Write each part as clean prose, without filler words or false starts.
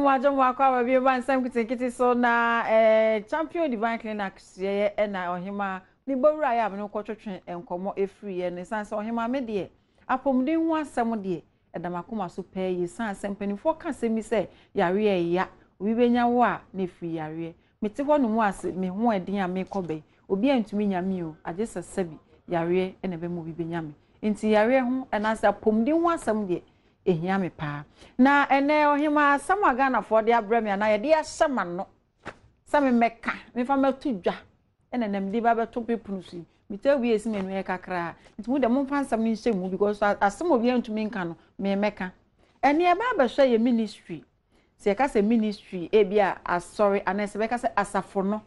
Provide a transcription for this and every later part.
mwajo kwa bi ba Nsem nketenkete so na champion divine clinic ye na ohima ni bowura ya me ko twetwe enkomo efri ye ne sanse ohima me de apomden hu asem de edamakoma so pay ye sanse mpanifo ka semi se yare ya obi benya wo a na efri yare mete ho no mu ase me ho eden a me kobe obi antumi nyame o age sesabi yare na be mu obi benya me nti yare ho na asa apomden hu asem de ehia me pa na ene ohima samaga na for de abrami na ye de asema no same meka me fa metu dwa ene nem de ba beto pepunu si mita wi esi menu e kakra nti mu de mo fa nsam ni nsemu because asem obi antumi nka no me meka ene e ba ba hwe ye ministry se ka se ministry e bia asori anese be ka se asafo no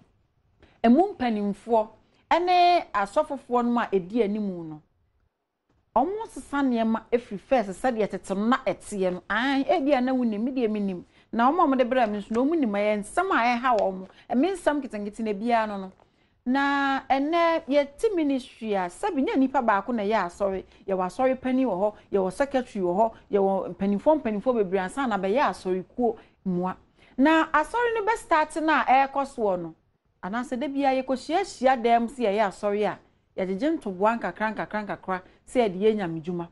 emu mpanimfo ene asofofo no ma edi animu no omo sesa niema efri first said tete na etie no e bia na wuni mi de minim na omo de bra mi so no munim ye nsam a ha wo me nsam kitengiti na bia no na ene ye ti ministry a sabi na nipa ba ko na ye asori ye wa asori pani wo ho ye wo secretary wo ho ye wo panifo bebre ansa na be ye asori kuo mua na asori no be start na e koso no anase de bia ye ko hia dem se ye asori a ya jeje ntoboa nkakra se de ye nyamedjuma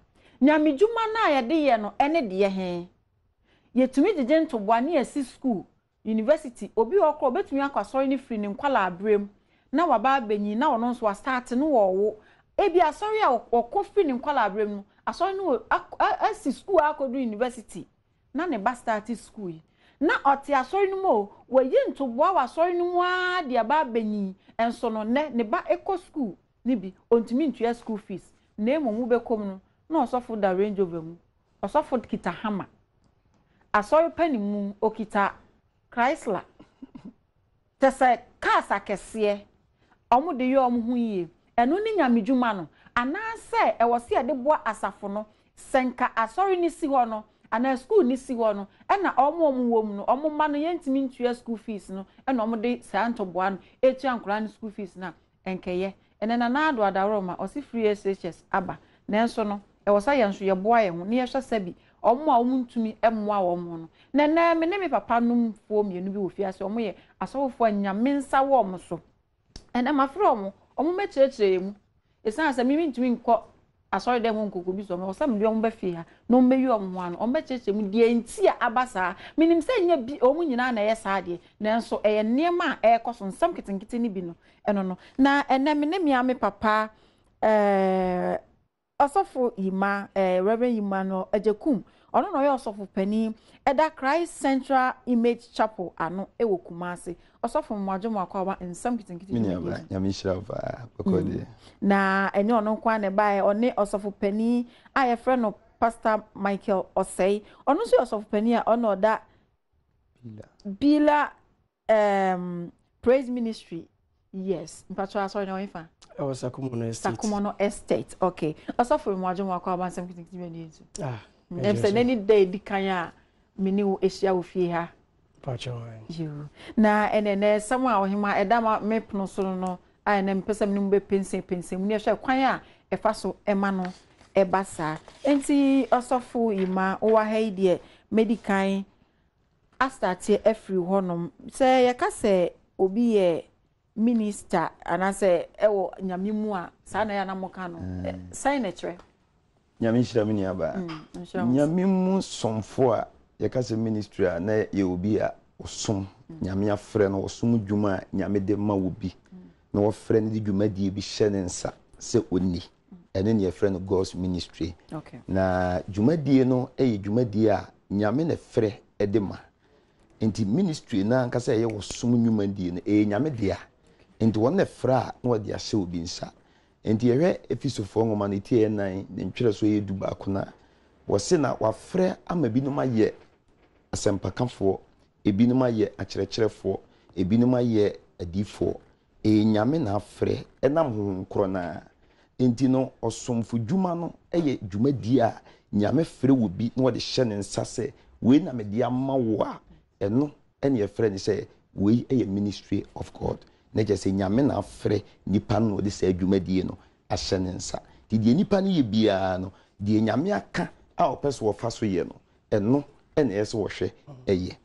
na ya de ye no ene de ye he ye tumi jeje ntoboa na asi school university obi okro betumi akwasori ni free ni nkwala abrem na waba benyi na ono so start no wo ebi asori a okọ free ni nkwala abrem no asori no asi school akodu university na ne ba start school na oti asori no mo wo yi ntoboa wa asori no mu a de aba benyi enso no ne ba eco school nibi ontimi ntua school fees na emu bekom no na osofo da range over mu osofo kita hammer asori pani mu okita Chrysler tese cars akese omu de yo omu hu yie enu ni nyamedjuma no anase e wose e de boa asafo no senka asori ni si ho no ana school ni si ho no na omu wom no omu ma no yentimi ntua school fees no na omu de santo boa no etu ankura ni school fees na enkeye enena na ado adaroma osi free SHS aba nenso no e wosa yenso ye boa ye ho ne ye hwe sabi omo a omuntumi emmoa wo mo no nene me ne me papa num fo mienu bi wo fiase omo ye asofo anyamensa wo mo so ene mafro omo mechechire mu esan asa mimi ntumi nko asori dem nkoko bi so me wosa me omo be fie ha no meyi omo ho no omo mechechire mu die nti a abasa minim se nya bi omo nyina na ye saade nenso eye niema a ekoso nsam kitenkete ni bi no eno no na ene me ne me papa osofo yima Reverend Yima no ajekum ono no ye osofo pani eda Christ Central Image Chapel ano ewo Kumase osofo mwadwomo akwa Nsem kitenkete minyaba nyamishira ba bakode na enye ono kwa ne bae one osofo pani aye friend no Pastor Michael Osei ono so osofo pani a ono da Bila Praise Ministry. Yes, mpatwa sorry no ifa. I was Sakumono Estate. Sakumono Estate. Okay. Also for mwajo mwakwa ba Nsem kitenkete ni ezu. Dem say any day dikanya mini wo ehia wo fie ha. Pacho. You. Na enene samwa ohima edama mepno so no ai na mpesam ni mbe pense mu ne hwe kwan a efa so ema no ebasa. Enti osofo ima owa ha de medical astarte every honom. Say yaka say obi ye minister anase ewo nyamemu a sa na ya na moka no signature nyamishira mini aba nyamemu somfo a yakase ministry a na ye obi a osom nyame afre no osom dwuma nyame de ma obi na wo fre ne dwuma die bi hye ne nsa se oni ene ne ye fre no God's ministry na dwuma die no dwuma die a nyame ne fre de ma enti ministry na nkasa ye osom dwuma die no nyame dia enti wonne fra na wodi ahye obi nsa enti yewe efisofo ngoma ne tie nan ne ntwere so ye duba kona wose na wafre ama binum aye asempakafo ebinum aye akyerɛkyerɛfo ebinum aye adifo nyame na afre enam honkro na enti no osomfo dwuma no eye dwuma di a nyame fre wo bi na wode hye ne nsa se we na me dia ma wo a eno ene ye fre ne se we eye ministry of God na je se nyame na afre nipa no de se adwumadie no ahye ne nsa ti die nipa no ye bia no die nyame aka a opeso wo fa so ye no eno ene ese wo hwe eye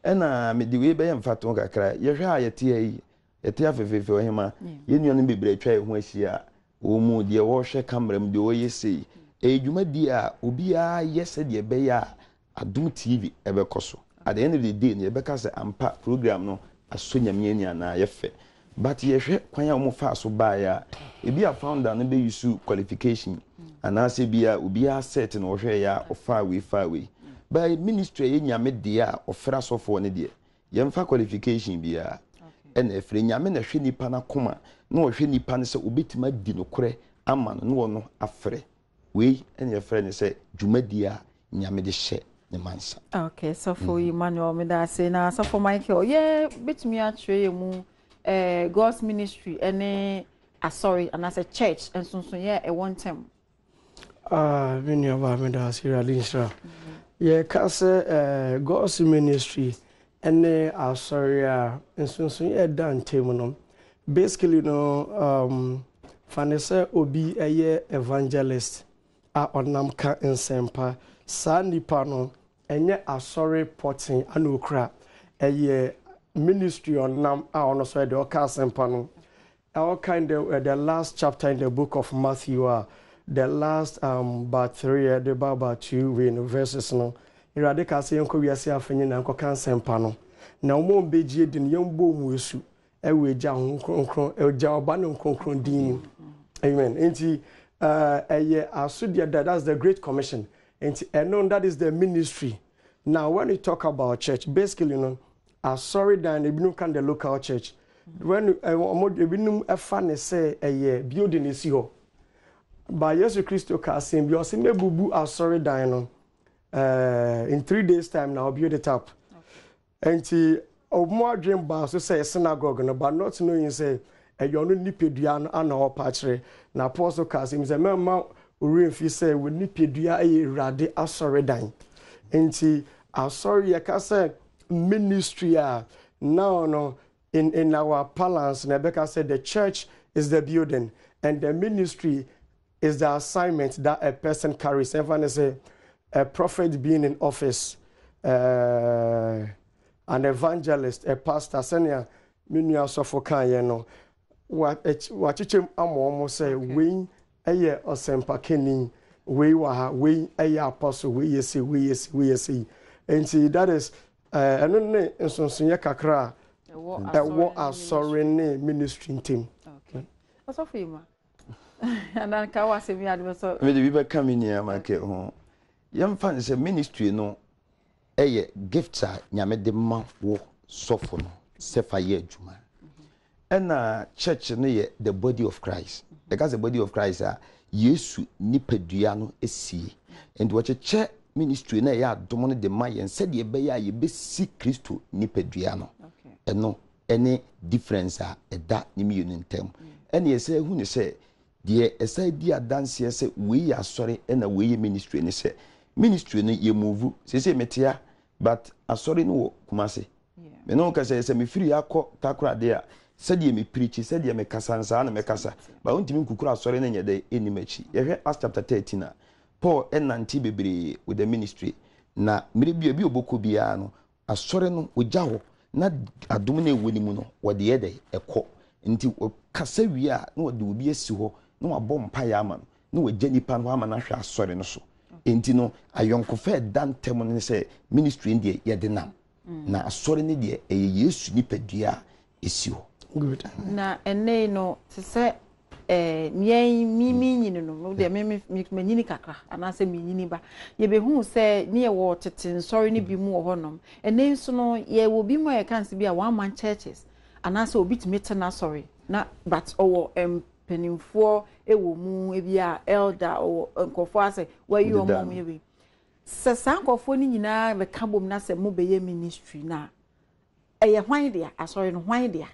ena me di we be yem fato kakra ye hwe a yete yi yete afefefe ohima ye nuanu bebre atwa e ho ahia o mu de wo hwe camera mu de wo yesi ejuma di a obi a yese de be ya Adom TV ebe koso at the end of the day ne be ka se ampa program no aso nyame ani ana ye fe but ye hwe kwan a mo fa so ba ya ebi a founder no be use qualification ana se bia obi a set no hwe ya ofa we by ministry ye nyame de a ofra sofo ne de ye mfa qualification bia ena efre nyame na hwe nipa na koma na hwe nipa ne se obetima di no kore ama no no afre we ena efre ne se dwumadi a nyame de hye ne mansa. Okay, so for Emmanuel me da say na so for Michael yeah betimi atwe mu God's ministry any sorry and as a church and so yeah a one time when you have me da say Alinsha yeah ka say God's ministry any sorry and so yeah dan tem no basically no fanese obi evangelist a onam ka Nsem pa sa nipa no enye asori porting anokra ministry onam a ono so de oka sempa no our kind of the last chapter in the book of Matthew the last about 3 the about 2 verses no irade ka se enko wiase afenye na enko kan sempa no na omo begie din yembo mu esu ewe gya nkronkron egya oba ne nkronkron din amen enti asudia that's the great commission. And known that is the ministry. Now, when we talk about church, basically, sorry, Dan, you can the local church. When a fan say a building is here. By Jesus Christ, you see me bubu sorry, Dan. In 3 days' time, now build it up. And more dream bars to say a synagogue, but not knowing say a yon nipidian and our patry. Now, Apostle Casim is a member. Uri fi say we ni pedua rade asoredan enti asori ya ka say ministry now no in our balance Rebecca said the church is the building and the ministry is the assignment that a person carries. Everyone say a prophet being in office, an evangelist, a pastor senior minia sofokan ye no what chichem amo say we eye osempa keni we wa we eye apostle we yesi and that is eno ne nsonsoye kakra wo asori ne ministry team. Okay also for you and then ka wa se mi ade so me de bi be kam ni amake ho yam fan se ministry no eye gifts a nyame de ma wo sofo no se fa ye adwuma and church no ye the body of Christ. Because the body of Christ Yesu nipadua no esi and what church ministry na ya domo no de mayen said ye be ya ye be si Kristo nipadua no eno any difference da ni mi yuntem and ye say hu ni say de esa di adanse ye say we ya sorry na we ye ministry ni say ministry no ye move say metia but asori no kumase me no ka say me free akọ takura de said ye me preach, said ye me kasansa na me kasa. But untimi nkukura asori na nyede enimachi. Yehwe Acts chapter 13 Paul enanti bebre with the ministry. Na mire bi oboko bia no asori no ogya ho na adom na ewoni mu no wode yede ekọ. Nti kasa wi a na wode obi asi ho na wabọ mpa ya ama na wagya nipa no ama na hwe asori no so. Enti no ayonkofa dan tem no se ministry ndie yede nam. Na asori ne de Yesu nipadua esi ho. Good. Na ene no se se mi nyini no de me nyini kakra ana se mi nyini ba ye be hu se ne ye wo tete nsori ne bi mu wo honom ene nso no ye wo bi mu ye kan se bi a one man churches ana se obi timi tena sorry na but owo penimfo ewo mu e bi a elder o nkofo ase where you mom ye bi se sankofo ni nyina be kabom na se mo be ye ministry na eye hwan dia asori no hwan dia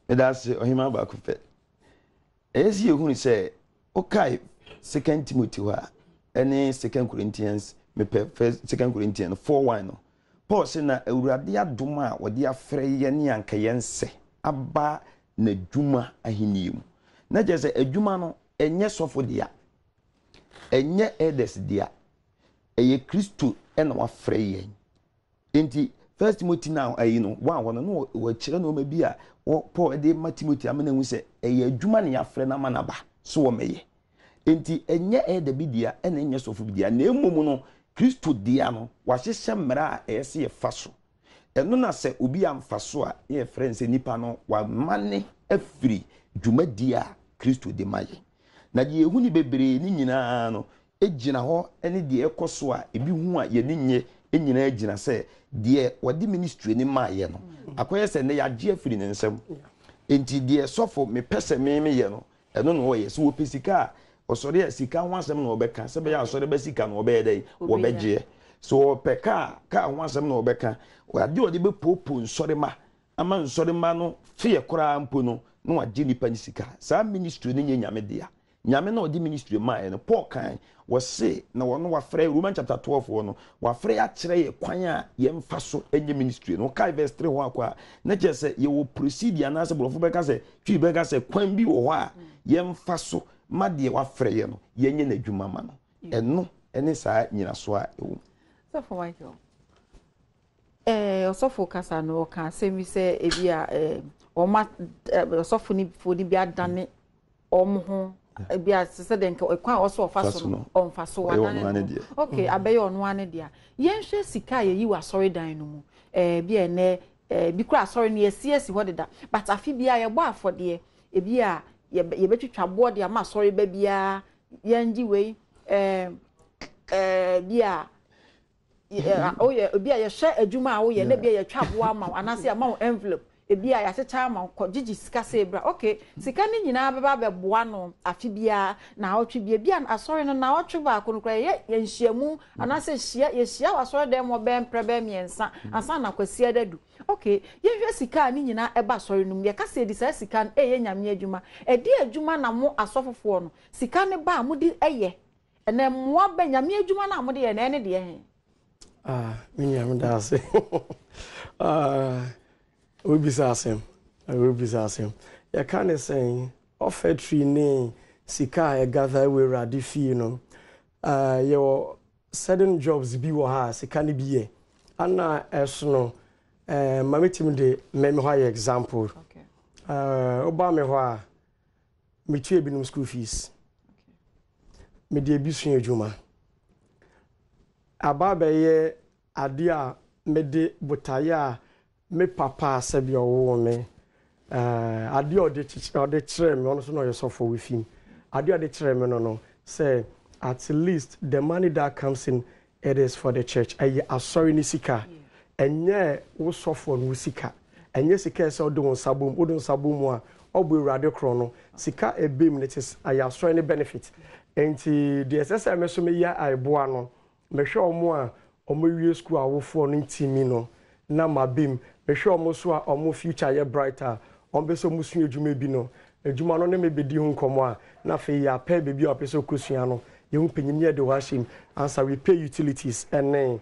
that's ohima ba kufe ezi ehunu say okay 2 Timothy wa any 2 Corinthians me first 2 Corinthians 4:1 no Paul say na awurade adom a wode afre ye ne anka yense aba na dwuma aheniem na je say adwuma no enye sofo dia enye edes dia eye Kristo ena wafre yen enti First Timothy now you know one no we kire no ma bi a Paul de ma Timothy amana hu se adwuma ne yafre na manaba so wo meye enti enye da bidia ene enye sofo bidia na emom no Kristo dia no wa hyehye mmara a ese ye faso eno na se obi amfaso a ye friends nipa no wa mane afiri dwuma dia Kristo de maye na de ehu ni bebre ni nyina no ejina ho ene de ekoso a ebi hu a ye ni nye enyina ejina se de wadi ministry ni maye no akoye se ne ya gye afiri ne nsem enti de sofo me pese me ye no eno no ye se wo pesika osori asika ho asem na obeka se be ya osori be sika na obe dey wo begye so peka ka ho asem na obeka wade odi be popo nsori ma ama nsori ma no fe kora mpo no na wagye nipa ni sika sa ministry ni nyame dia nyame na odi ministry ma no Paul kan wo se na wono wafre Roman chapter 12 wono wafre ya kire ye kwan a ye mfa so enye ministry no kai verse 3 ho akwa na je se ye wo proceed ya na se brofo beka se twi beka se kwan bi wo ho a ye mfa so ma de wafre ye no ye nye na dwuma ma no eno ene saa nyina so a ewu so for Michael osofo kasa no ka se mi se ebia oma osofo ni fodi bi adane omho ebia se de nka kwan oso ofaso no omfaso wadane okay abeye ono ane dia yenhwe sika ye yi wa sorry dan no mu bia ene bi kura sorry ne yesi hodeda but afi bia ye bo afode ebia ye betwitwa board ya ma sorry ba bia yenji we bia oye bia ye hye adwuma a wo ye na bia ye twa boa ma anase ama envelope ebia ya secha ma ko gigi sika se bra okay sika ni nyina beba be boa no afi bia na otwe bia asori no na otwe ba ko no kra ye nhyiamu anase hia wa asori dem mo be mprebe miensa ansa na kwasia dadu okay ye hwe sika ni nyina eba asori no ye ka se di sa sika ye nyame adwuma edi adwuma na mo asofofo no sika ne ba mo di eye ene mo ba nyame adwuma na mo de ye na ene de ye minyam da se Obisa asem. Ya kan say offertory ne sika e gather we radi fee no. Your certain jobs bi wo ha sika ne biye. Ana esono mametim de me ho example. Okay. Oba me ho a me tue binum school fees. Okay. Me de bi sun adwuma. Aba be ye ade a me de botaya me papa sabi owo me ade ode kire me ono so no yesofo we film ade ode kire me no say at least the money that comes in it is for the church aye asori ni sika enye wo sofo no sika enye sika se odo sabom a obo urade kro no sika ebem it is aye asori ni benefit enti the SSM so me ya aiboa no me hwe omo a omo wie school awofo no ntimi no na mabim me hwe omo so a omo future ye brighter ombe so musu edwuma bi no edwuma no ne me bedi hu nkomo a na fe ya pay bebi a peso kosua no ye hu panyim ye de washim answer we pay utilities and then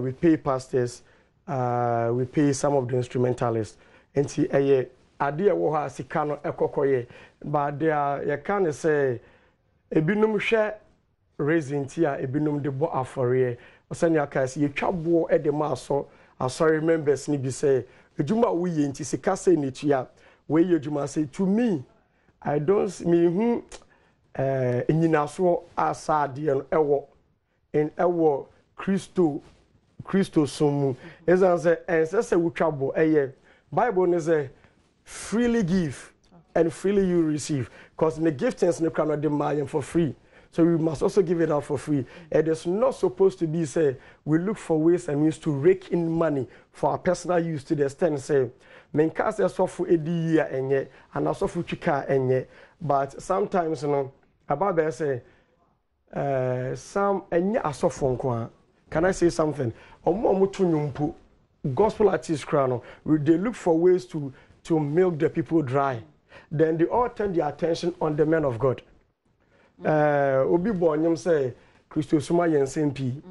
we pay pastors we pay some of the instrumentalists enti eye ade e wo ha sika no ekokoye but there ye can say ebinum hwe raising tia ebinum de bo afore osani aka se ye twabo e de ma so sorry members ni bi say ejuma wo ye nti sika say ni tua we ye ejuma say to me I don't me hu enyina so asade no ewo Christo somu ezan say ensese wo twabo eye Bible ne say freely give and freely you receive because the giftings ne cannot demand for free. So we must also give it out for free. It is not supposed to be say we look for ways and means to rake in money for our personal use to the extent say menka say so for ediya enye and also for chika enye but sometimes you know about they say some enye asofo nko. Can I say something? Omo to nyumpo gospel artists crown they look for ways to milk the people dry. Then they all turn their attention on the men of God. Obi bonyum say Christo suma Nsem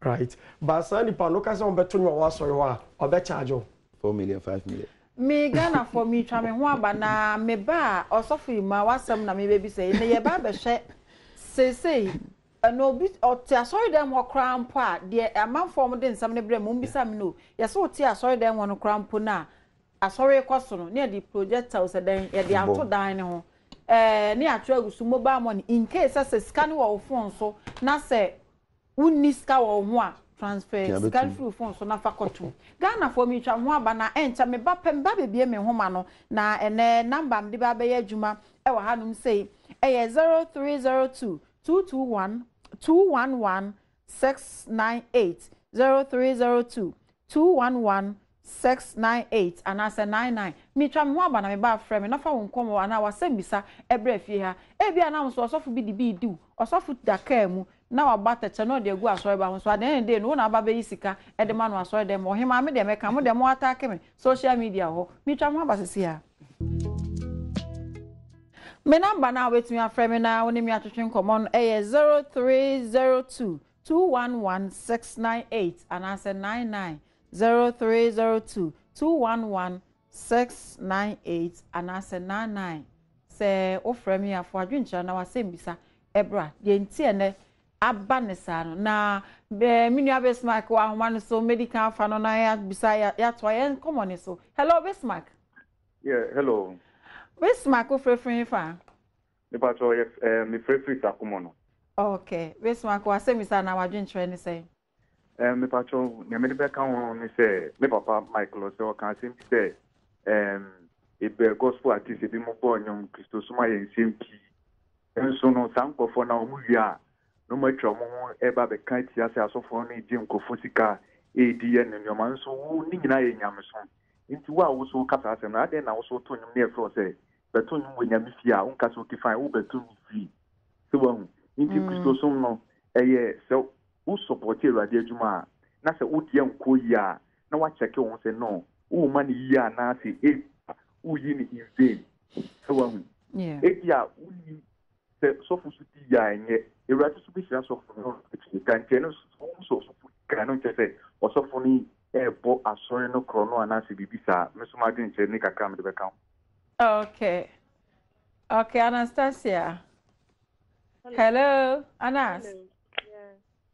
right but sani pa no ka say on beto nwa wasori ho a obe charge 4 million 5 million me Ghana for me twa me ho aba na me ba osofo ma wasam na me bebi say ne ye ba be hwe sesei no bi otia sorry dem ho krampo a de amanfo mo de nsam ne bre mo mbisa me no yes otia sorry dem ho no krampo na asori kwaso no ne di projector se den ye de ato dan ne ho ne atwa agusu mobile money in case as scan wo phone so na se unni ska wo ho a transfer scan through phone so na fakoto Ghana for me twa ho aba na encha me ba pem ba bebie me ho ma no na ene number me de ba be ya adwuma e wo hanum sei 0302 221 211 698 0302 211 698 and as a 99 me twa me ho aba na me ba frɛ me na fa won komo ana wasambisa ebra fie ha e bia na so osofu bi di bi du osofu daka mu na wabata che no de gu asori ba so aden de no na aba be yisika e de ma no asori de mo hema me de me ka mo de mo atake me social media ho me twa mo aba sisi ha me number na wetimi afrɛ me na woni me atwetwe nkomo no 0302 211 698 and as a 99 0302 211 698 and as a 99 say ofrɛ me afo adwenkyerɛ na wasembisa ebra de ntie ne aba ne sa no na minu abesmark wa homa no so medical fa no na ya bisa ya to ya nkomo ne so hello Bismarck. Yeah, hello. Bismarck ofrefren fa Me pato me frefri takumo no. Okay, Bismarck wa semisa na wadwenkyerɛ ne say Me pato ne me be kan ho ne say me papa Michael so kan sim say e be gospel artist bi mo bo nyom Christo suma ye nsem ki enso no sankofo na omu wi a no matwa mo ho e ba be kan ti ase asofo no di nkofo sika e di ye ne nyoma nso wo ni nyina ye nyameso nti wa wo so kasa ase na ade na wo so to nyum ne efro say beto nyum wo nyame fi a unka so kifan wo beto mi fi so wa hu nti Christo sum no eye so wo support Awurade adwuma na se wo die nko yi a na wa check wo say no wo ma ni yi a na se e wo yi ni in vain so wa hu e ya wo ni se so fu su ti ya enye Awurade so bi hira so fu no kan te no so fu kan no che say o so fu ni e bo asori no krono ana se bibisa me so ma dwen che ni kakra me de be kan. Okay, Anastasia. Hello, Anas. Hello.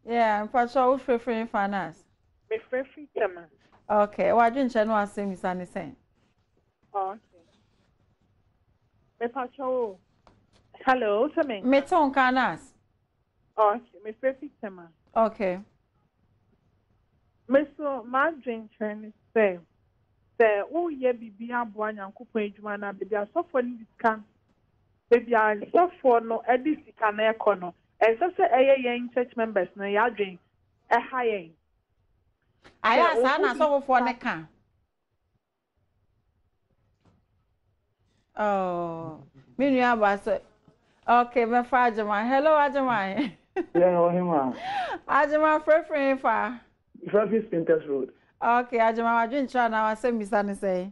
Yeah, I'm for sure we free finance. Me free tema. Okay, what didn't you know I say Miss Anison? Okay. Me pacho. Hello, Nsem. Me ton Anas. Okay, me free tema. Okay. Me so ma drink train say o ye bibi aboa nyankopon adwuma na bibi asofo ni sika bibi asofo no edi sika na ekono enso se eye yen church members na ya drink e ha yen Aya sa na so for ne kan. Oh, me nua ba so. Okay, me fa Ajama. Hello Ajama. Yeah, Ohima. Ajama free fa. Traffic Spinters Road. Okay, Ajama wadwenkyerɛ na wasɛm bisa ne sɛ.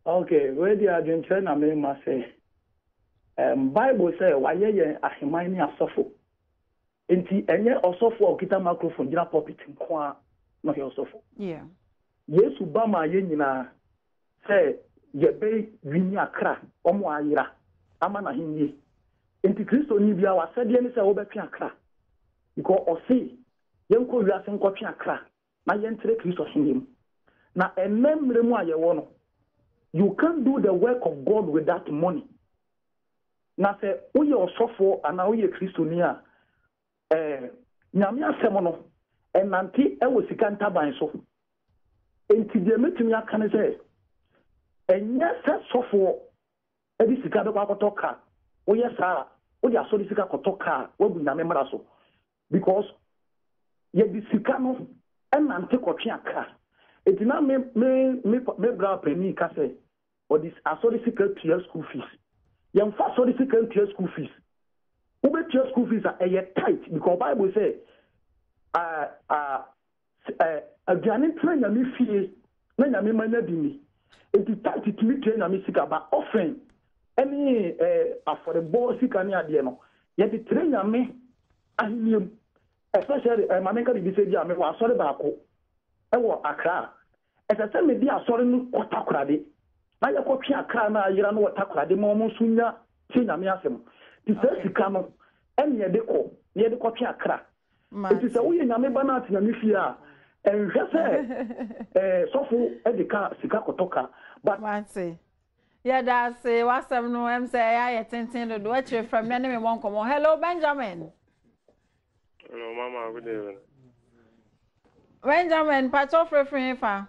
Okay, where the adventure na me ma say. Bible say waye ye aheman ni asofo. Enti enye osofo okita microphone gina pulpit nko a no he osofo. Yeah. Yesu ba ma ye nyina say ye be wini akra omo ayira ama na hinye. Enti Kristo ni bia wasede ni say wo betwe akra. Because osi yenko wiase nkotwe akra. Na yentre Kristo hinim. Na ememre mu ayewo no. You can't do the work of God with that money. Na se uye osofo ana uye Kristo ni a nyame asem no enanti ewo sika ntaban so. Enti de metumi aka ne se enya se sofo edi sika be kwakotoka uye sa uye aso di sika kotoka wabu nyame mra so. Because ye di sika no enante kotwe aka. Eti na me bra premi ka se or this asori sika to school fees. Yem fa asori sika to school fees. Ube to school fees are tight because Bible say aduane tra nyame fie na nyame manya bi ni. Eti tight to me to nyame sika ba offering any affordable sika ni ade no. Ye di tra nyame ahiem especially mamenka bi se dia me wa asori ba ko ewo akra esese me di asori no kotakorade na ye ko twe akra na ayira no kotakorade mo mo sunya ti nyame asem ti se sika no ene ye de ko ne de kwatwe akra enti se wo ye nyame ba na atena me fie a enhwe se sofo edika sika kotoka but Manse yeah that's wasam no em say ya tenten do what you from me me won come hello Benjamin. Hello mama, good evening. Benjamin pacho frefren fa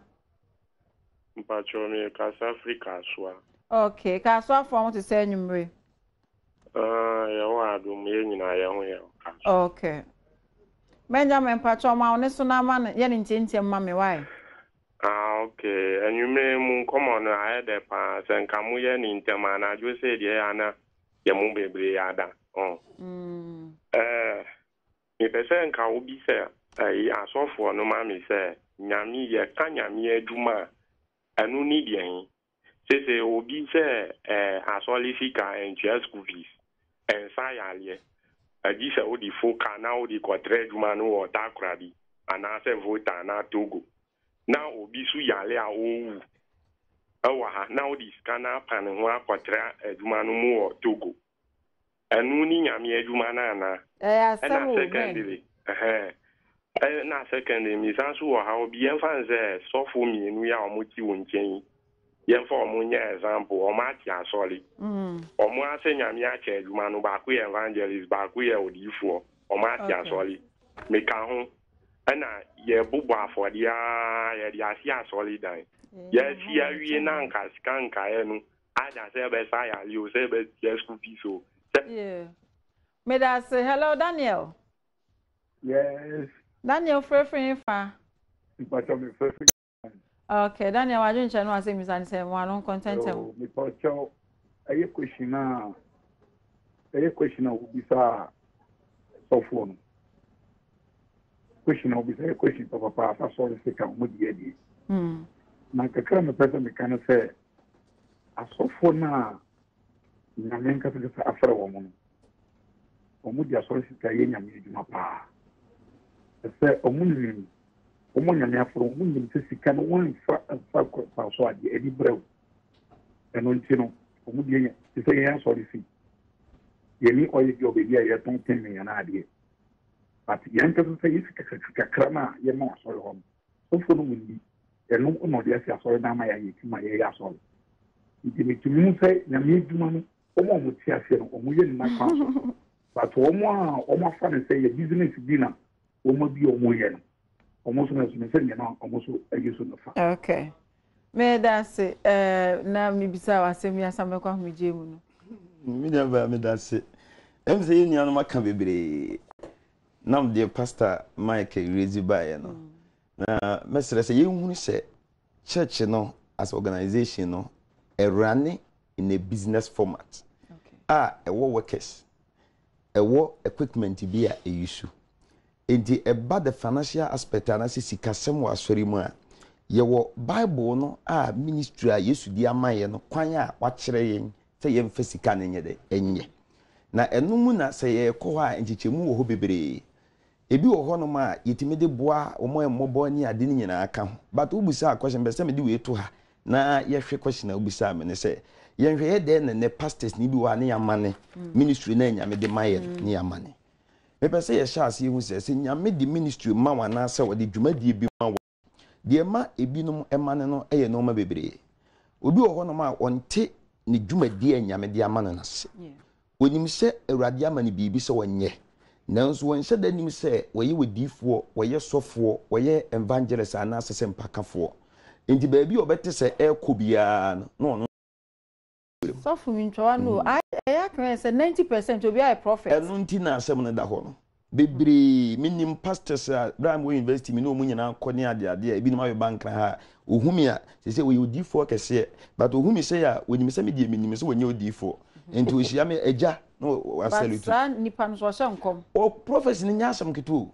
Pacho me Kasa Africa so. okay ka so form to say nyumre Ya wa Adom ye nyina ye ho ye. okay Benjamin pacho ma one so na ma ye ntintim ma me why Okay. And you may mun come on ahead the pass and come ye ni ntema na jo say de ana ye mun bebre ada. Oh. Me pese nka obi say asofo no ma me say nyami ye ka nyami aduma anu ni bien. Say obi say asolifika and school fees and sayale. Agi say odi foka na odi kotre aduma no o takrabi ana say vota na Togo. Now obi su yale a owu awa ha now the scanner pan ho akotra aduma no mu o Togo anu ni nyame aduma na na secondary na secondary mi san so ha obi en fan say sofo mi enu ya omuti wonchen yen for omunya example o ma ti asori omu ase nyame a che aduma no ba ku evangelist ba ku ye odifo o ma ti asori me ka ho ana ye bubu afodia ye dia sia solidan ye sia wie na nka skanka enu ada se be sa ya li o se be school fees so yeah me da say hello Daniel. Yes. Daniel frefren fa Pacho me frefren. okay Daniel wa jun chanu ase mi san say one on content Me pacho aye question ubisa so phone question obisa question papa fa sorry se kan mo die die na kakra me pesa me kan se asofo na nyame nka se afra wo mo omu dia sorry se ka ye nyame adwuma pa se omu nyame afra omu nyame se sika no won fa so ade edi brew eno ntino omu die se ye sorry se ye ni oye bi obedia ye ton 10 million na ade but yanka so yi kakra na ye ma asori ho so fo no mundi eno no de ase asori na ma ya yi ma ye ya asori ndi me tumi say na me duma no omo ti ase no omo ye na kwa so but omo fa ne say ye business bi na omo bi omo ye no omo so na so me say na omo so ayi so no fa okay me da say na mi bisa wasem ya sambe kwa mi jemu no mi da ba me da say em say ni anu maka bebre nam the pastor Mike Rezi bae no na mesere say yehunu say church no as organization no running in a business format ewo workers ewo equipment bi a use enti eba the financial aspect anase sikasem wa asori mu a yewo bible no ministry a Yesu di amaye no kwan a wa kire yen say ye mfa sika na nye de enye na enum na say ye ko ha nchichemu wo ho bebre ebi wo ho no ma yetime de boa omo emmobo ni ade ni nyina aka ho but ubusa question be say me de we to ha na ye hwe question ubusa me ne say ye hwe ye de ne pastors ni bi wa ne yamane ministry na nyame de maye ni yamane me be say ye sha ase hu say nyame de ministry ma wa na say wo de dwumadie bi ma wo de ma ebinom emane no eye no ma bebre obi wo ho no ma onte ni dwumadie nyame de amane na se onim se awurade amane bibi se wonye nanso won hye da nim se woye wodifo woye sofo woye evangelist ana asese mpakafo enti baabi obete se ekobia no sofo mintoa no I can say 90% obi a prophet enu nti na asem no da ho no bebre minim pastors Bram University mi no mu nyina kone ade ebi no ma bank ha ohumi a se woye wodifo kese but ohumi se ya wonim se me die minim se wonye wodifo enti wo hia me agya no wasalitu sa nipa no so nkom o prophecy ni nyasam ketu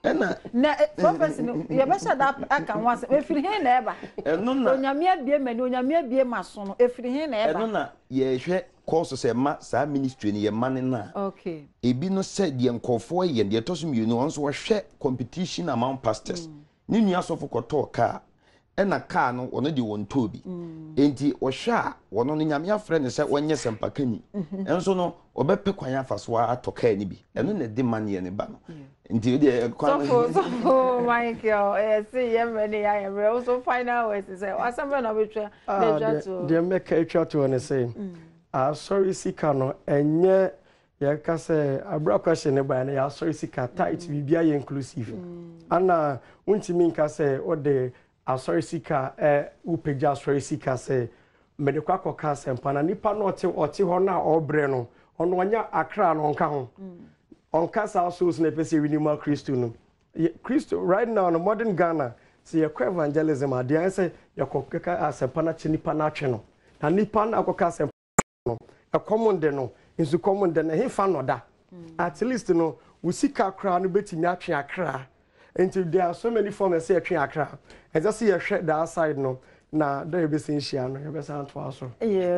ena na prophecy no ye be say that aka wanse efiri he na eba eno na onyame abie mani onyame abie maso no efiri he na eba eno na ye hwe course se ma sa ministry ni ye mane na okay ebi no said ye nkofo ye de toso mi no onso wo hwe competition among pastors ni nua sofo koto ka ena car no ono de won tobi enti wo hwa a wono no nyame afre ne se wonye sempakani enso no obepe kwan afaso ato car ni bi eno ne de mane ne ba no enti de kwan so Michael see yemre ya yemre also final words say asambe na betwa na to de make etwa to ne say sorry sika no enye ya ka say abra question ne ba na ya sorry sika tight bibia ye inclusive ana untimi nka say o de sorry sika upeja sorry sika say me de kwakọ ka sempa na nipa no oti ho na obre no ono anya akra no nka ho onka sa so na pese winima Christo no Christo right now no modern Ghana say evangelism ade say yakokeka asempa na chinipa na atwe no na nipa na akoka asempa no common de no insu common de na he fa no da at least no we sika akra no betimi atwe akra until there are so many forms say atwe akra and just see that side no na there be sin shia no be san to aso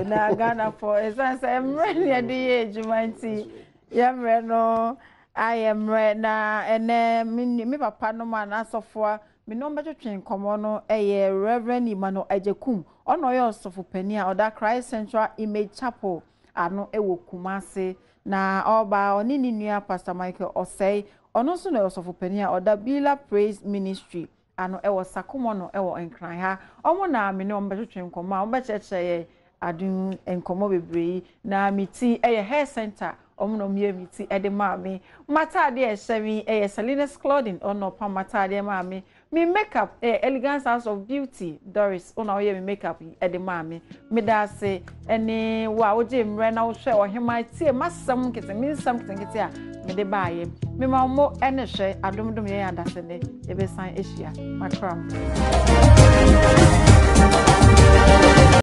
na Ghana for essence emre ne de ejumanti yemre no I am na ene me papa no ma na asofo me no betwetwen komo no Reverend Imano Ajekum ono ye osofo pani a oda Christ Central Image Chapel ano ewo Kumase na oba oni ni nua Pastor Michael Osei ono so na osofo pani a oda Bila Praise Ministry ano ewo Sakomo no ewo Enkran ha omo na me no betwetwen komo a obecheche adun enkomo bebree na miti hair center omuno miti ede maami matade ehemi Salinas Clothing ono pa matade maami me makeup Elegance House of Beauty Doris ono oye me makeup ede maami me da se ene wa oje mre na wo hwe ohema tie masam kete me nsam kete a me de baaye me ma mo ene hwe adomdom ye adase ne e be san ehia makram